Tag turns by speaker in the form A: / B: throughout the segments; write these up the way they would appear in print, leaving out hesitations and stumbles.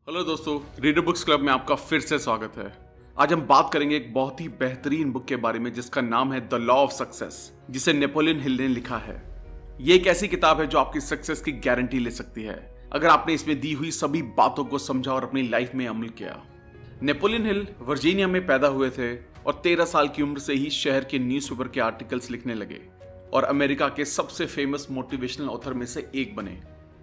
A: Hello दोस्तों, reader books club में आपका फिर से स्वागत है। आज हम बात करेंगे एक बहुत ही बेहतरीन बुक के बारे में जिसका नाम है द लॉ ऑफ सक्सेस, जिसे नेपोलियन हिल ने लिखा है। ये एक ऐसी किताब है जो आपकी सक्सेस की गारंटी ले सकती है अगर आपने इसमें दी हुई सभी बातों को समझा और अपनी लाइफ में अमल किया। नेपोलियन हिल वर्जीनिया में पैदा हुए थे और 13 साल की उम्र से ही शहर के न्यूज़पेपर के आर्टिकल्स लिखने लगे और अमेरिका के सबसे फेमस मोटिवेशनल ऑथर में से एक बने।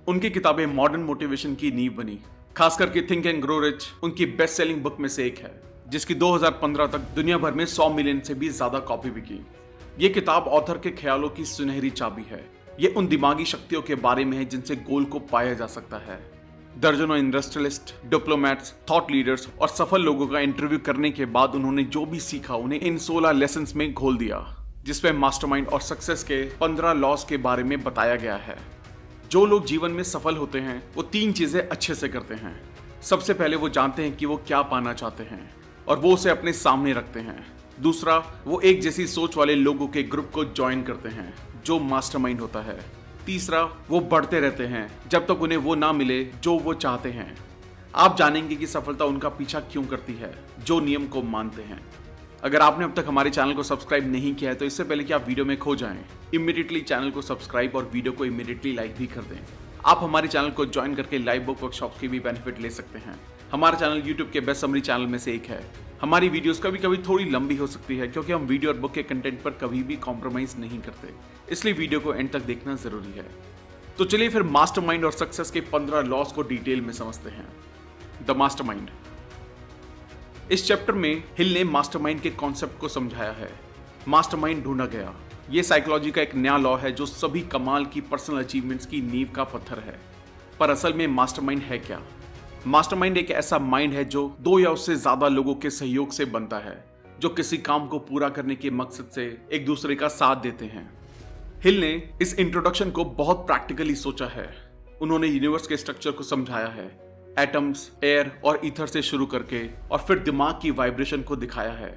A: उनकी किताबें मॉडर्न मोटिवेशन की नींव बनी। खास करके थिंक एंड ग्रो रिच उनकी बेस्ट सेलिंग बुक में से एक है, जिसकी 2015 तक दुनिया भर में 100 मिलियन से भी ज्यादा कॉपी बिकी। ये किताब ऑथर के ख्यालों की सुनहरी चाबी है। ये उन दिमागी शक्तियों के बारे में है जिनसे गोल को पाया जा सकता है। दर्जनों इंडस्ट्रियलिस्ट, डिप्लोमैट्स, थॉट लीडर्स और सफल लोगों का इंटरव्यू करने के बाद उन्होंने जो भी सीखा उन्हें इन 16 लेसन्स में घोल दिया, जिसमें मास्टरमाइंड और सक्सेस के 15 लॉस के बारे में बताया गया है। जो लोग जीवन में सफल होते हैं वो 3 चीजें अच्छे से करते हैं। सबसे पहले वो जानते हैं कि वो क्या पाना चाहते हैं और वो उसे अपने सामने रखते हैं। दूसरा, वो एक जैसी सोच वाले लोगों के ग्रुप को ज्वाइन करते हैं जो मास्टरमाइंड होता है। तीसरा, वो बढ़ते रहते हैं जब तक उन्हें वो ना मिले जो वो चाहते हैं। आप जानेंगे कि सफलता उनका पीछा क्यों करती है, जो नियम को मानते हैं। अगर आपने अब तक हमारे चैनल को सब्सक्राइब नहीं किया है तो इससे पहले कि आप वीडियो में खो जाएं, इमीडिएटली चैनल को सब्सक्राइब और वीडियो को इमीडिएटली लाइक भी कर दें। आप हमारे चैनल को ज्वाइन करके लाइव बुक वर्कशॉप्स की भी बेनिफिट ले सकते हैं। हमारा चैनल यूट्यूब के बेस्ट समरी चैनल में से एक है। हमारी वीडियोस कभी कभी थोड़ी लंबी हो सकती है क्योंकि हम वीडियो और बुक के कंटेंट पर कभी भी कॉम्प्रोमाइज नहीं करते, इसलिए वीडियो को एंड तक देखना जरूरी है। तो चलिए फिर मास्टरमाइंड और सक्सेस के 15 लॉस को डिटेल में समझते हैं। The mastermind. इस चैप्टर में हिल ने मास्टरमाइंड के कॉन्सेप्ट को समझाया है। मास्टरमाइंड ढूंढा गया। ये साइकोलॉजी का एक नया लॉ है जो सभी कमाल की पर्सनल अचीवमेंट्स की नींव का पत्थर है। पर असल में मास्टरमाइंड है क्या? मास्टरमाइंड एक ऐसा माइंड है जो 2 या उससे ज्यादा लोगों के सहयोग से बनता है, जो किसी काम को पूरा करने के मकसद से एक दूसरे का साथ देते हैं। हिल ने इस इंट्रोडक्शन को बहुत प्रैक्टिकली सोचा है। उन्होंने यूनिवर्स के स्ट्रक्चर को समझाया है, एटम्स, एयर और ईथर से शुरू करके, और फिर दिमाग की वाइब्रेशन को दिखाया है।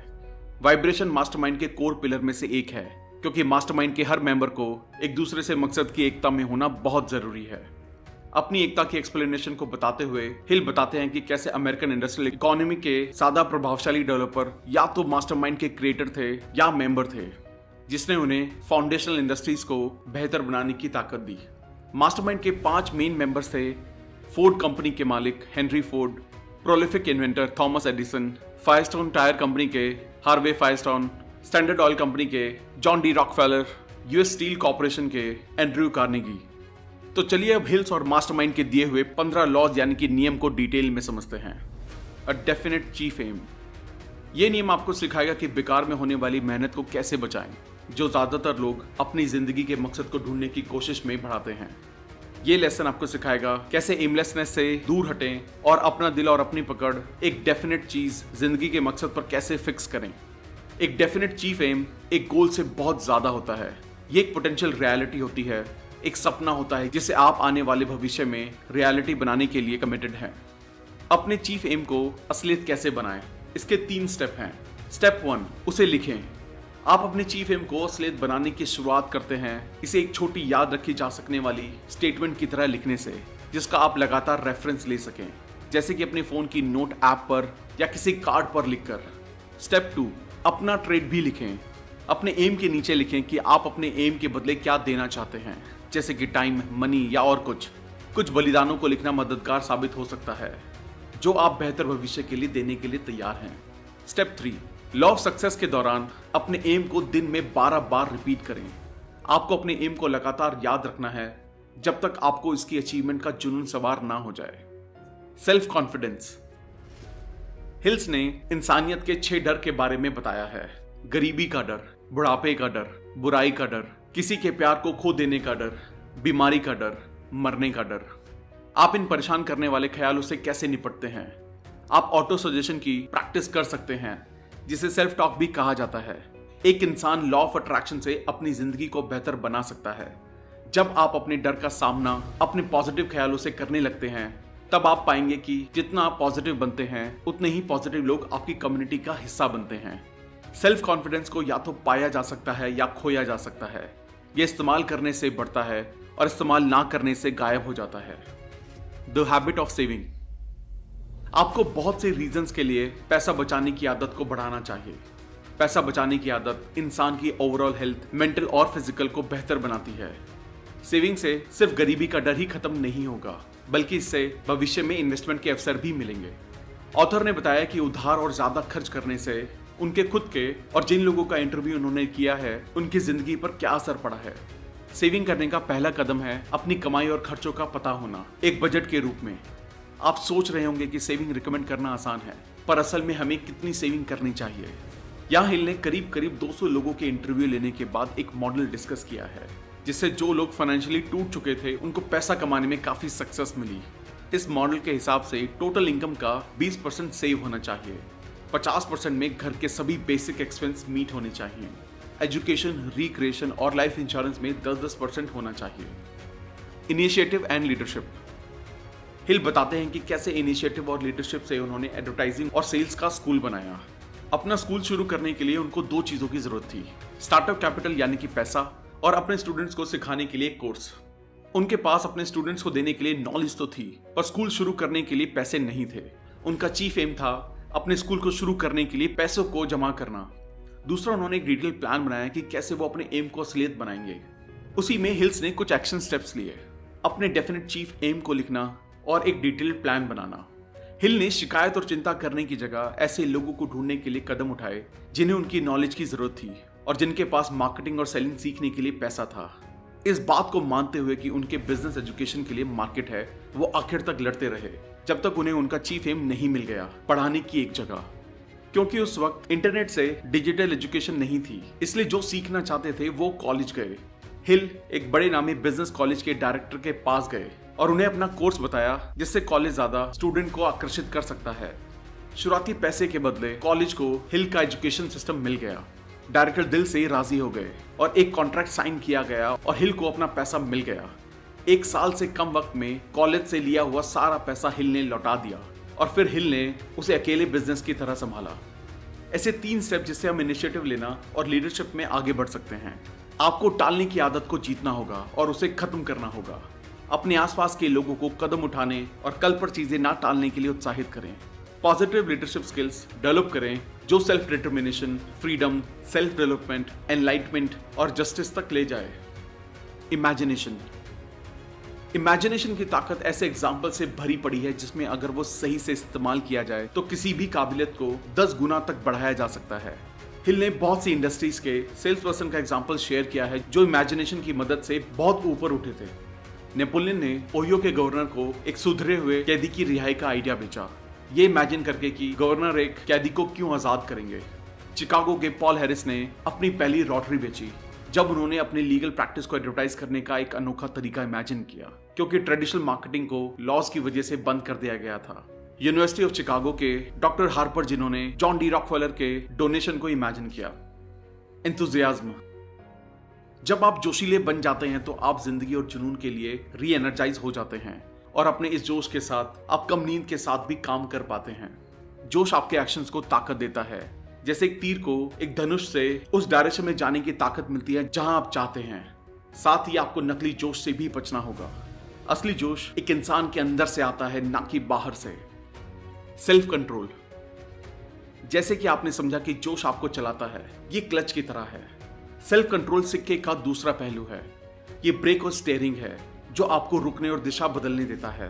A: वाइब्रेशन मास्टरमाइंड के कोर पिलर में से एक है, क्योंकि मास्टरमाइंड के हर मेंबर को एक दूसरे से मकसद की एकता में होना बहुत जरूरी है। अपनी एकता की एक्सप्लेनेशन को बताते हुए हिल बताते हैं कि कैसे अमेरिकन इंडस्ट्रियल इकोनॉमी के ज्यादा प्रभावशाली डेवलपर या तो मास्टरमाइंड के क्रिएटर थे या मेंबर थे, जिसने उन्हें फाउंडेशनल इंडस्ट्रीज को बेहतर बनाने की ताकत दी। मास्टरमाइंड के 5 मेन मेंबर्स थे: फोर्ड कंपनी के मालिक Henry Ford, prolific inventor Thomas Edison, Firestone tyre company के Harvey Firestone, Standard Oil company के John D Rockefeller, US Steel Corporation के एंड्रयू कार्नेगी। तो चलिए अब हिल्स और मास्टरमाइंड के दिए हुए 15 लॉज यानी कि नियम को डिटेल में समझते हैं। A definite chief aim. ये नियम आपको सिखाएगा कि बेकार में होने वाली मेहनत को कैसे बचाएं, जो ज्यादातर लोग अपनी जिंदगी के मकसद को ढूंढने की कोशिश में बढ़ाते हैं। ये लेसन आपको सिखाएगा कैसे एमलेसनेस से दूर हटें और अपना दिल और अपनी पकड़ एक डेफिनेट चीज जिंदगी के मकसद पर कैसे फिक्स करें। एक डेफिनेट चीफ एम एक गोल से बहुत ज्यादा होता है। ये एक पोटेंशियल रियलिटी होती है, एक सपना होता है जिसे आप आने वाले भविष्य में रियलिटी बनाने के लिए कमिटेड हैं। अपने चीफ एम को असलियत कैसे बनाएं, इसके 3 स्टेप हैं। स्टेप 1, उसे लिखें। आप अपने चीफ एम को असलियत बनाने की शुरुआत करते हैं इसे एक छोटी याद रखी जा सकने वाली स्टेटमेंट की तरह लिखने से, जिसका आप लगातार रेफरेंस ले सकें, जैसे कि अपने फोन की नोट ऐप पर या किसी कार्ड पर लिखकर। स्टेप 2, अपना ट्रेड भी लिखें। अपने एम के नीचे लिखें कि आप अपने एम के बदले क्या देना चाहते हैं, जैसे कि टाइम, मनी या और कुछ बलिदानों को लिखना मददगार साबित हो सकता है जो आप बेहतर भविष्य के लिए देने के लिए तैयार हैं। स्टेप 3, लॉ ऑफ सक्सेस के दौरान अपने एम को दिन में 12 बार रिपीट करें। आपको अपने एम को लगातार याद रखना है जब तक आपको इसकी अचीवमेंट का जुनून सवार ना हो जाए। Self confidence. हिल्स ने इंसानियत के 6 डर के बारे में बताया है: गरीबी का डर, बुढ़ापे का डर, बुराई का डर, किसी के प्यार को खो देने का डर, बीमारी का डर, मरने का डर। आप इन परेशान करने वाले ख्यालों से कैसे निपटते हैं? आप ऑटो सजेशन की प्रैक्टिस कर सकते हैं, जिसे सेल्फ टॉक भी कहा जाता है। एक इंसान लॉ ऑफ अट्रैक्शन से अपनी जिंदगी को बेहतर बना सकता है। जब आप अपने डर का सामना अपने पॉजिटिव ख्यालों से करने लगते हैं, तब आप पाएंगे कि जितना आप पॉजिटिव बनते हैं उतने ही पॉजिटिव लोग आपकी कम्युनिटी का हिस्सा बनते हैं। सेल्फ कॉन्फिडेंस को या तो पाया जा सकता है या खोया जा सकता है। यह इस्तेमाल करने से बढ़ता है और इस्तेमाल ना करने से गायब हो जाता है। The habit of saving. आपको बहुत से रीजंस के लिए पैसा बचाने की आदत को बढ़ाना चाहिए। पैसा बचाने की आदत इंसान की ओवरऑल हेल्थ, मेंटल और फिजिकल को बेहतर बनाती है। सेविंग से सिर्फ गरीबी का डर ही खत्म नहीं होगा, बल्कि इससे भविष्य में इन्वेस्टमेंट के अवसर भी मिलेंगे। ऑथर ने बताया कि उधार और ज्यादा खर्च करने से उनके खुद के और जिन लोगों का इंटरव्यू उन्होंने किया है उनकी जिंदगी पर क्या असर पड़ा है। सेविंग करने का पहला कदम है अपनी कमाई और खर्चों का पता होना, एक बजट के रूप में। आप सोच रहे होंगे कि सेविंग रिकमेंड करना आसान है, पर असल में हमें कितनी सेविंग करनी चाहिए। यहाँ हिल ने करीब करीब 200 लोगों के इंटरव्यू लेने के बाद एक मॉडल डिस्कस किया है, जिससे जो लोग फाइनेंशियली टूट चुके थे उनको पैसा कमाने में काफी सक्सेस मिली। इस मॉडल के हिसाब से टोटल इनकम का 20% सेव होना चाहिए, 50% में घर के सभी बेसिक एक्सपेंस मीट होने चाहिए, एजुकेशन, रिक्रिएशन और लाइफ इंश्योरेंस में 10-10% होना चाहिए। Initiative and leadership. हिल बताते हैं कि कैसे इनिशिएटिव और लीडरशिप से उन्होंने एडवर्टाइजिंग और सेल्स का स्कूल बनाया। अपना स्कूल शुरू करने के लिए उनको 2 चीजों की जरूरत थी, स्टार्टअप कैपिटल यानी कि पैसा, और अपने स्टूडेंट्स को सिखाने के लिए कोर्स। उनके पास अपने स्टूडेंट्स को देने के लिए नॉलेज तो थी, पर स्कूल शुरू करने के लिए पैसे नहीं थे। उनका चीफ एम था अपने स्कूल को शुरू करने के लिए पैसों को जमा करना। दूसरा, उन्होंने एक डिटेल प्लान बनाया कि कैसे वो अपने एम को असलियत बनाएंगे। उसी में हिल्स ने कुछ एक्शन स्टेप्स लिए, अपने डेफिनेट चीफ एम को लिखना और एक डिटेल्ड प्लान बनाना। हिल ने शिकायत और चिंता करने की जगह ऐसे लोगों को ढूंढने के लिए कदम उठाए जिन्हें उनकी नॉलेज की जरूरत थी और जिनके पास मार्केटिंग और सेलिंग सीखने के लिए पैसा था। इस बात को मानते हुए कि उनके बिजनेस एजुकेशन के लिए मार्केट है, वो आखिर तक लड़ते रहे जब तक उन्हें उनका चीफ एम नहीं मिल गया, पढ़ाने की एक जगह। क्योंकि उस वक्त इंटरनेट से डिजिटल एजुकेशन नहीं थी, इसलिए जो सीखना चाहते थे वो कॉलेज गए। हिल एक बड़े नामी बिजनेस कॉलेज के डायरेक्टर के पास गए और उन्हें अपना कोर्स बताया, जिससे कॉलेज ज्यादा स्टूडेंट को आकर्षित कर सकता है। शुरुआती पैसे के बदले कॉलेज को हिल का एजुकेशन सिस्टम मिल गया। डायरेक्टर दिल से राजी हो गए और एक कॉन्ट्रैक्ट साइन किया गया और हिल को अपना पैसा मिल गया। 1 साल से कम वक्त में कॉलेज से लिया हुआ सारा पैसा हिल ने लौटा दिया और फिर हिल ने उसे अकेले बिजनेस की तरह संभाला। ऐसे 3 स्टेप जिससे हम इनिशिएटिव लेना और लीडरशिप में आगे बढ़ सकते हैं। आपको टालने की आदत को जीतना होगा और उसे खत्म करना होगा। अपने आसपास के लोगों को कदम उठाने और कल पर चीजें ना टालने के लिए उत्साहित करें। पॉजिटिव लीडरशिप स्किल्स डेवलप करें जो self determination, freedom, self development, enlightenment और जस्टिस तक ले जाए। इमेजिनेशन की ताकत ऐसे एग्जाम्पल से भरी पड़ी है जिसमें अगर वो सही से इस्तेमाल किया जाए तो किसी भी काबिलियत को 10 गुना तक बढ़ाया जा सकता है। हिल ने बहुत सी इंडस्ट्रीज के सेल्स पर्सन का एग्जाम्पल शेयर किया है जो इमेजिनेशन की मदद से बहुत ऊपर उठे थे। नेपोलियन ने ओहियो के गवर्नर को एक सुधरे हुए कैदी की रिहाई का आइडिया बेचा, ये इमेजिन करके कि गवर्नर एक कैदी को क्यों आजाद करेंगे। चिकागो के पॉल हैरिस ने अपनी पहली लॉटरी बेची जब उन्होंने अपनी लीगल प्रैक्टिस को एडवर्टाइज करने का एक अनोखा तरीका इमेजिन किया, क्योंकि ट्रेडिशनल मार्केटिंग को लॉस की वजह से बंद कर दिया गया था। यूनिवर्सिटी ऑफ चिकागो के डॉक्टर हार्पर जिन्होंने जॉन डी रॉकफेलर के डोनेशन को इमेजिन किया। एंथुसियाज्म। जब आप जोशीले बन जाते हैं तो आप जिंदगी और जुनून के लिए री एनर्जाइज हो जाते हैं और अपने इस जोश के साथ आप कम नींद के साथ भी काम कर पाते हैं। जोश आपके एक्शंस को ताकत देता है, जैसे एक तीर को एक धनुष से उस डायरेक्शन में जाने की ताकत मिलती है जहां आप चाहते हैं। साथ ही आपको नकली जोश से भी बचना होगा। असली जोश एक इंसान के अंदर से आता है, ना कि बाहर से। Self control. जैसे कि आपने समझा कि जोश आपको चलाता है, ये क्लच की तरह है। सेल्फ कंट्रोल सिक्के का दूसरा पहलू है। ये ब्रेक और स्टीयरिंग है जो आपको रुकने और दिशा बदलने देता है।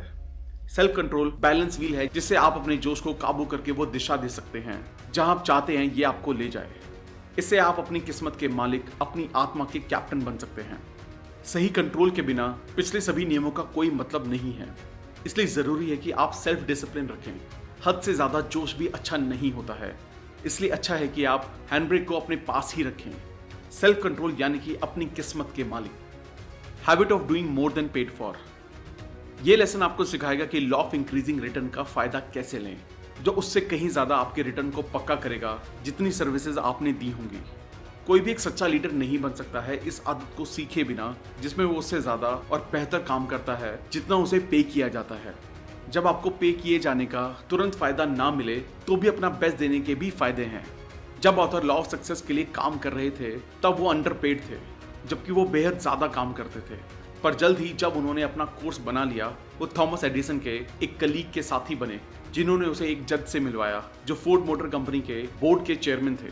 A: सेल्फ कंट्रोल बैलेंस व्हील है जिससे आप अपने जोश को काबू करके वो दिशा दे सकते हैं जहां आप चाहते हैं ये आपको ले जाए। इससे आप अपनी किस्मत के मालिक, अपनी आत्मा के कैप्टन बन सकते हैं। सही कंट्रोल के बिना पिछले सभी नियमों का कोई मतलब नहीं है, इसलिए जरूरी है कि आप सेल्फ डिसिप्लिन रखें। हद से ज्यादा जोश भी अच्छा नहीं होता है, इसलिए अच्छा है कि आप हैंड ब्रेक को अपने पास ही रखें। सेल्फ कंट्रोल यानी कि अपनी किस्मत के मालिक। Habit of doing more than paid for. ये लेसन आपको सिखाएगा कि लॉ ऑफ इंक्रीजिंग रिटर्न का फायदा कैसे लें, जो उससे कहीं ज्यादा आपके रिटर्न को पक्का करेगा जितनी सर्विसेज आपने दी होंगी। कोई भी एक सच्चा लीडर नहीं बन सकता है इस आदत को सीखे बिना, जिसमें वो उससे ज्यादा और बेहतर काम करता है जितना उसे पे किया जाता है। जब आपको पे किए जाने का तुरंत फायदा ना मिले तो भी अपना बेस्ट देने के भी फायदे हैं। जब ऑथर लॉ ऑफ सक्सेस के लिए काम कर रहे थे तब वो अंडरपेड थे, जबकि वो बेहद ज्यादा काम करते थे। पर जल्द ही जब उन्होंने अपना कोर्स बना लिया, वो थॉमस एडिसन के एक कलीग के साथी बने जिन्होंने उसे एक जज से मिलवाया जो फोर्ड मोटर कंपनी के बोर्ड के चेयरमैन थे।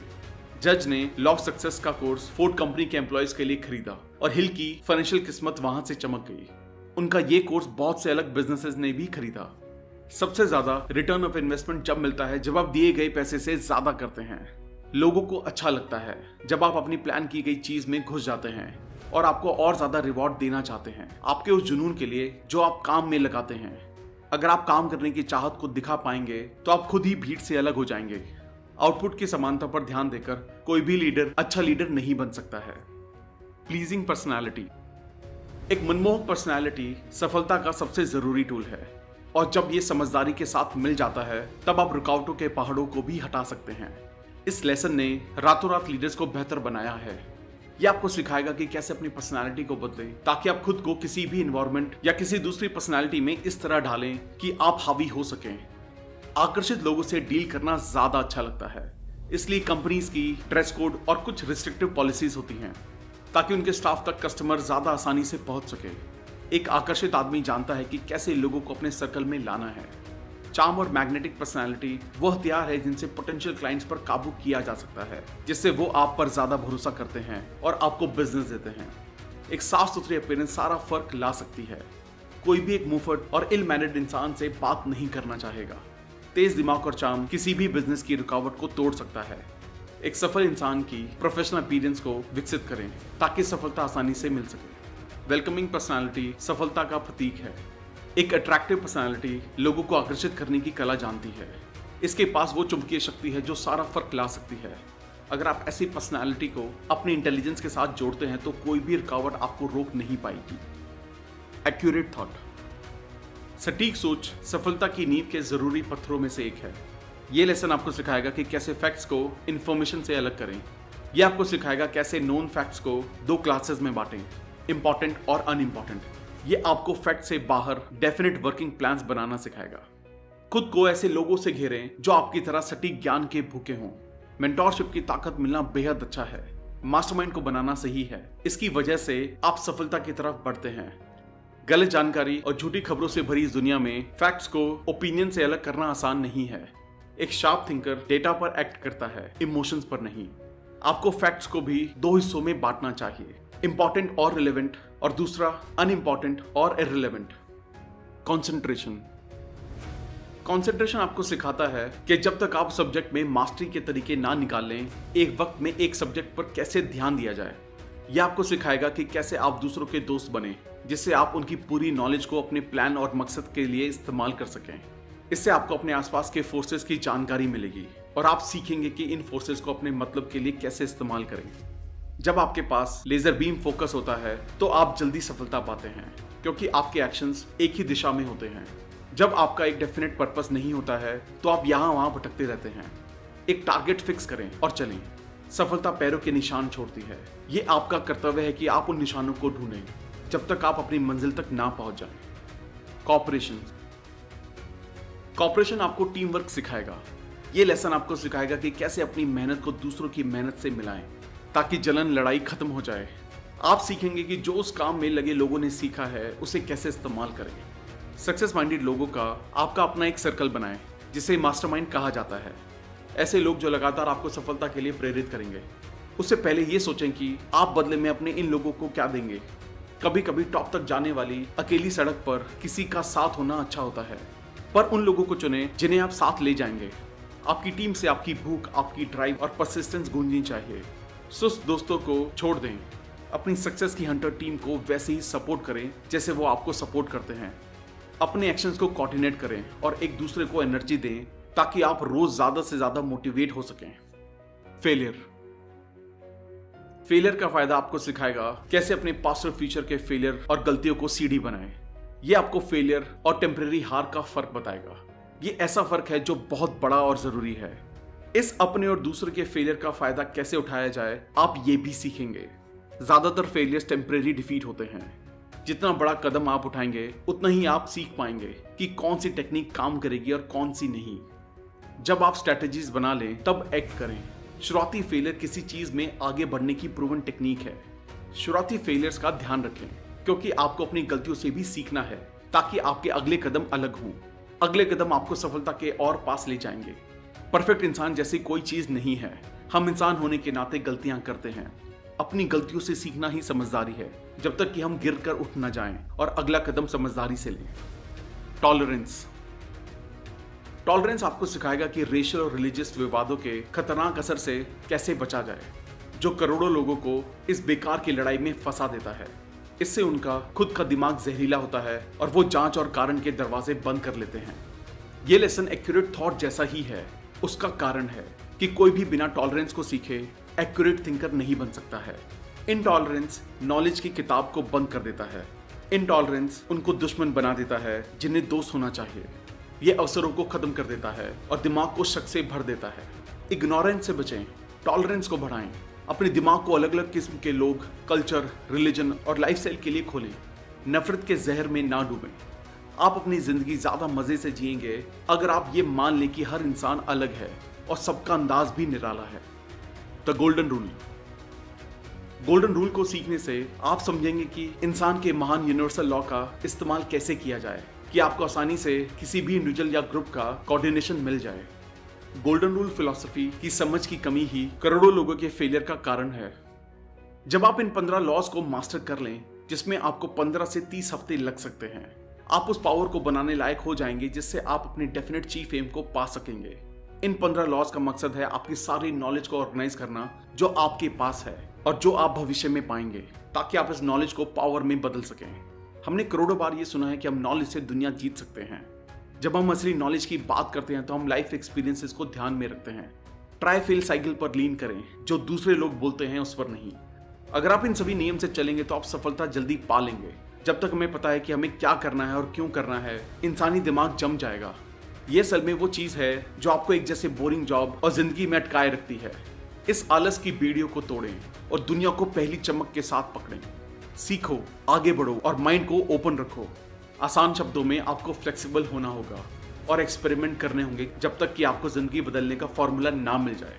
A: जज ने लॉ ऑफ सक्सेस का कोर्स फोर्ड कंपनी के एम्प्लॉयज के लिए खरीदा और हिल की फाइनेंशियल किस्मत वहां से चमक गई। उनका ये कोर्स बहुत से अलग बिजनेसेस ने भी खरीदा। सबसे ज्यादा रिटर्न ऑफ इन्वेस्टमेंट जब मिलता है जब आप दिए गए पैसे से ज्यादा करते हैं। लोगों को अच्छा लगता है जब आप अपनी प्लान की गई चीज में घुस जाते हैं और आपको और ज्यादा रिवॉर्ड देना चाहते हैं आपके उस जुनून के लिए जो आप काम में लगाते हैं। अगर आप काम करने की चाहत को दिखा पाएंगे तो आप खुद ही भीड़ से अलग हो जाएंगे। आउटपुट की समानता पर ध्यान देकर कोई भी लीडर अच्छा लीडर नहीं बन सकता है। Pleasing personality. एक मनमोहक पर्सनालिटी सफलता का सबसे जरूरी टूल है और जब ये समझदारी के साथ मिल जाता है तब आप रुकावटों के पहाड़ों को भी हटा सकते हैं। इस लेसन ने रातों रात लीडर्स को बेहतर बनाया है। यह आपको सिखाएगा कि कैसे अपनी पर्सनालिटी को बदलें ताकि आप खुद को किसी भी एनवायरनमेंट या किसी दूसरी पर्सनालिटी में इस तरह ढालें कि आप हावी हो सकें। आकर्षित लोगों से डील करना ज्यादा अच्छा लगता है, इसलिए कंपनीज की ड्रेस कोड और कुछ रिस्ट्रिक्टिव पॉलिसीज होती हैं ताकि उनके स्टाफ तक कस्टमर ज्यादा आसानी से पहुंच सके। एक आकर्षित आदमी जानता है कि कैसे लोगों को अपने सर्कल में लाना है। चार्म और मैग्नेटिक पर्सनालिटी वो हथियार है जिनसे पोटेंशियल क्लाइंट्स पर काबू किया जा सकता है, जिससे वो आप पर ज्यादा भरोसा करते हैं और आपको बिजनेस देते हैं। एक साफ सुथरी अपीयरेंस सारा फर्क ला सकती है। कोई भी एक मुंहफट और इल मैनर्ड इंसान से बात नहीं करना चाहेगा। तेज दिमाग और चार्म किसी भी बिजनेस की रुकावट को तोड़ सकता है। एक सफल इंसान की प्रोफेशनल अपीयरेंस को विकसित करें ताकि सफलता आसानी से मिल सके। वेलकमिंग पर्सनालिटी सफलता का प्रतीक है। एक अट्रैक्टिव पर्सनालिटी लोगों को आकर्षित करने की कला जानती है। इसके पास वो चुंबकीय शक्ति है जो सारा फर्क ला सकती है। अगर आप ऐसी पर्सनालिटी को अपनी इंटेलिजेंस के साथ जोड़ते हैं तो कोई भी रुकावट आपको रोक नहीं पाएगी। Accurate thought. सटीक सोच सफलता की नींव के जरूरी पत्थरों में से एक है। ये लेसन आपको सिखाएगा कि कैसे फैक्ट्स को इन्फॉर्मेशन से अलग करें। यह आपको सिखाएगा कैसे नोन फैक्ट्स को दो क्लासेस में बांटें, इंपॉर्टेंट और अनइम्पॉर्टेंट। ये आपको फैक्ट से बाहर डेफिनेट वर्किंग प्लान्स बनाना सिखाएगा। खुद को ऐसे लोगों से घेरें जो आपकी तरह सटीक ज्ञान के भूखे हों। मेंटोरशिप की ताकत मिलना बेहद अच्छा है। मास्टरमाइंड को बनाना सही है। इसकी वजह से आप सफलता की तरफ बढ़ते हैं। गलत जानकारी और झूठी खबरों से भरी इस दुनिया में फैक्ट्स को ओपिनियन से अलग करना आसान नहीं है। एक शार्प थिंकर डेटा पर एक्ट करता है, इमोशंस पर नहीं। आपको फैक्ट्स को भी दो हिस्सों में बांटना चाहिए, इंपॉर्टेंट और रिलेवेंट, और दूसरा अनइम्पॉर्टेंट और इररिलेवेंट। कंसंट्रेशन। कंसंट्रेशन आपको सिखाता है कि जब तक आप सब्जेक्ट में मास्टरी के तरीके ना निकाल लें, एक वक्त में एक सब्जेक्ट पर कैसे ध्यान दिया जाए। यह आपको सिखाएगा कि कैसे आप दूसरों के दोस्त बने, जिससे आप उनकी पूरी नॉलेज को अपने प्लान और मकसद के लिए इस्तेमाल कर सकें। इससे आपको अपने आसपास के फोर्सेस की जानकारी मिलेगी और आप सीखेंगे कि इन फोर्सेस को अपने मतलब के लिए कैसे इस्तेमाल करें। जब आपके पास लेजर बीम फोकस होता है तो आप जल्दी सफलता पाते हैं, क्योंकि आपके एक्शंस एक ही दिशा में होते हैं। जब आपका एक डेफिनेट पर्पस नहीं होता है तो आप यहाँ वहां भटकते रहते हैं। एक टारगेट फिक्स करें और चलें। सफलता पैरों के निशान छोड़ती है। ये आपका कर्तव्य है कि आप उन निशानों को ढूंढें जब तक आप अपनी मंजिल तक ना पहुंच जाएं। कॉपरेशन आपको टीम वर्क सिखाएगा। ये लेसन आपको सिखाएगा कि कैसे अपनी मेहनत को दूसरों की मेहनत से मिलाएं ताकि जलन लड़ाई खत्म हो जाए। आप सीखेंगे कि जो उस काम में लगे लोगों ने सीखा है उसे कैसे इस्तेमाल करें। सक्सेस माइंडेड लोगों का आपका अपना एक सर्कल बनाएं जिसे मास्टरमाइंड कहा जाता है। ऐसे लोग जो लगातार आपको सफलता के लिए प्रेरित करेंगे। उससे पहले ये सोचें कि आप बदले में अपने इन लोगों को क्या देंगे। कभी कभी टॉप तक जाने वाली अकेली सड़क पर किसी का साथ होना अच्छा होता है, पर उन लोगों को चुनें जिन्हें आप साथ ले जाएंगे। आपकी टीम से आपकी भूख, आपकी ड्राइव और परसिस्टेंस गूंजनी चाहिए। सुस्त दोस्तों को छोड़ दें। अपनी सक्सेस की हंटर टीम को वैसे ही सपोर्ट करें जैसे वो आपको सपोर्ट करते हैं। अपने एक्शंस को कोऑर्डिनेट करें और एक दूसरे को एनर्जी दें ताकि आप रोज ज्यादा से ज्यादा मोटिवेट हो सकें। फेलियर का फायदा आपको सिखाएगा कैसे अपने पास्ट और फ्यूचर के फेलियर और गलतियों को सीढ़ी बनाएं। ये आपको फेलियर और टेम्परेरी हार का फर्क बताएगा। ये ऐसा फर्क है जो बहुत बड़ा और जरूरी है। इस अपने और दूसरे के फेलियर का फायदा कैसे उठाया जाए आप ये भी सीखेंगे। ज्यादातर फेलियर्स टेम्परेरी डिफीट होते हैं। जितना बड़ा कदम आप उठाएंगे उतना ही आप सीख पाएंगे कि कौन सी टेक्निक काम करेगी और कौन सी नहीं। जब आप स्ट्रेटेजीज बना लें तब एक्ट करें। शुरुआती फेलियर किसी चीज में आगे बढ़ने की प्रूवन टेक्निक है। शुरुआती फेलियर्स का ध्यान रखें क्योंकि आपको अपनी गलतियों से भी सीखना है ताकि आपके अगले कदम अलग हों। अगले कदम आपको सफलता के और पास ले जाएंगे। परफेक्ट इंसान जैसी कोई चीज नहीं है। हम इंसान होने के नाते गलतियां करते हैं। अपनी गलतियों से सीखना ही समझदारी है, जब तक कि हम गिर कर उठ न जाएं और अगला कदम समझदारी से लें। टॉलरेंस आपको सिखाएगा कि रेशियल और रिलीजियस विवादों के खतरनाक असर से कैसे बचा जाए, जो करोड़ों लोगों को इस बेकार की लड़ाई में फंसा देता है। इससे उनका खुद का दिमाग जहरीला होता है और वो जांच और कारण के दरवाजे बंद कर लेते हैं। ये लेसन एक्यूरेट थॉट जैसा ही है। उसका कारण है कि कोई भी बिना टॉलरेंस को सीखे एक्यूरेट थिंकर नहीं बन सकता है। इनटॉलरेंस नॉलेज की किताब को बंद कर देता है। इनटॉलरेंस उनको दुश्मन बना देता है जिन्हें दोस्त होना चाहिए। ये अवसरों को खत्म कर देता है और दिमाग को शक से भर देता है। इग्नोरेंस से बचें, टॉलरेंस को बढ़ाएं। अपने दिमाग को अलग अलग किस्म के लोग, कल्चर, रिलीजन और लाइफस्टाइल के लिए खोलें। नफरत के जहर में ना डूबें। आप अपनी जिंदगी ज्यादा मजे से जिएंगे अगर आप ये मान लें कि हर इंसान अलग है और सबका अंदाज भी निराला है। द गोल्डन रूल को सीखने से आप समझेंगे कि इंसान के महान यूनिवर्सल लॉ का इस्तेमाल कैसे किया जाए कि आपको आसानी से किसी भी इंडिविजुअल या ग्रुप का कोऑर्डिनेशन मिल जाए। गोल्डन रूल फिलॉसफी की समझ की कमी ही करोड़ों लोगों के फेलियर का कारण है। जब आप इन 15 लॉज को मास्टर कर लें, जिसमें आपको 15 से 30 हफ्ते लग सकते हैं, आप उस पावर को बनाने लायक हो जाएंगे जिससे आप अपनी डेफिनेट चीफ एम को पा सकेंगे। इन 15 लॉज का मकसद है आपकी सारी नॉलेज को ऑर्गेनाइज करना जो आपके पास है और जो आप भविष्य में पाएंगे, ताकि आप इस नॉलेज को पावर में बदल सकें। हमने करोड़ों बार ये सुना है कि हम नॉलेज से दुनिया जीत सकते हैं। जब हम असली नॉलेज की बात करते हैं तो हम लाइफ एक्सपीरियंसेस को ध्यान में रखते हैं। ट्राई फेल साइकिल पर लीन करें, जो दूसरे लोग बोलते हैं उस पर नहीं। अगर आप इन सभी नियम से चलेंगे तो आप सफलता जल्दी पा लेंगे। जब तक हमें पता है कि हमें क्या करना है और क्यों करना है, इंसानी दिमाग जम जाएगा। ये असल में वो चीज है जो आपको एक जैसे बोरिंग जॉब और जिंदगी में अटकाए रखती है। इस आलस की बेड़ियों को तोड़ें और दुनिया को पहली चमक के साथ पकड़ें। सीखो, आगे बढ़ो और माइंड को ओपन रखो। आसान शब्दों में आपको फ्लेक्सिबल होना होगा और एक्सपेरिमेंट करने होंगे जब तक कि आपको जिंदगी बदलने का फॉर्मूला ना मिल जाए।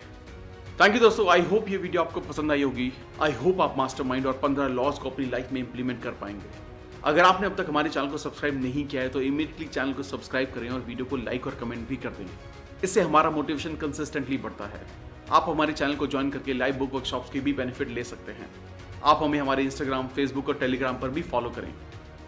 A: थैंक यू दोस्तों, आई होप ये वीडियो आपको पसंद आई होगी। आई होप आप मास्टरमाइंड और 15 लॉज को अपनी लाइफ में इंप्लीमेंट कर पाएंगे। अगर आपने अब तक हमारे चैनल को सब्सक्राइब नहीं किया है तो इमीडिएटली चैनल को सब्सक्राइब करें और वीडियो को लाइक और कमेंट भी कर दें। इससे हमारा मोटिवेशन कंसिस्टेंटली बढ़ता है। आप हमारे चैनल को ज्वाइन करके लाइव बुक वर्कशॉप्स के भी बेनिफिट ले सकते हैं। आप हमें हमारे इंस्टाग्राम, फेसबुक और टेलीग्राम पर भी फॉलो करें।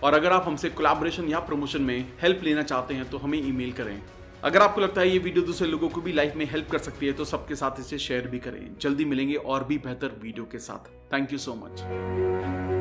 A: और अगर आप हमसे कोलैबोरेशन या प्रमोशन में हेल्प लेना चाहते हैं तो हमें ईमेल करें। अगर आपको लगता है ये वीडियो दूसरे लोगों को भी लाइफ में हेल्प कर सकती है तो सबके साथ इसे शेयर भी करें। जल्दी मिलेंगे और भी बेहतर वीडियो के साथ। Thank you so much.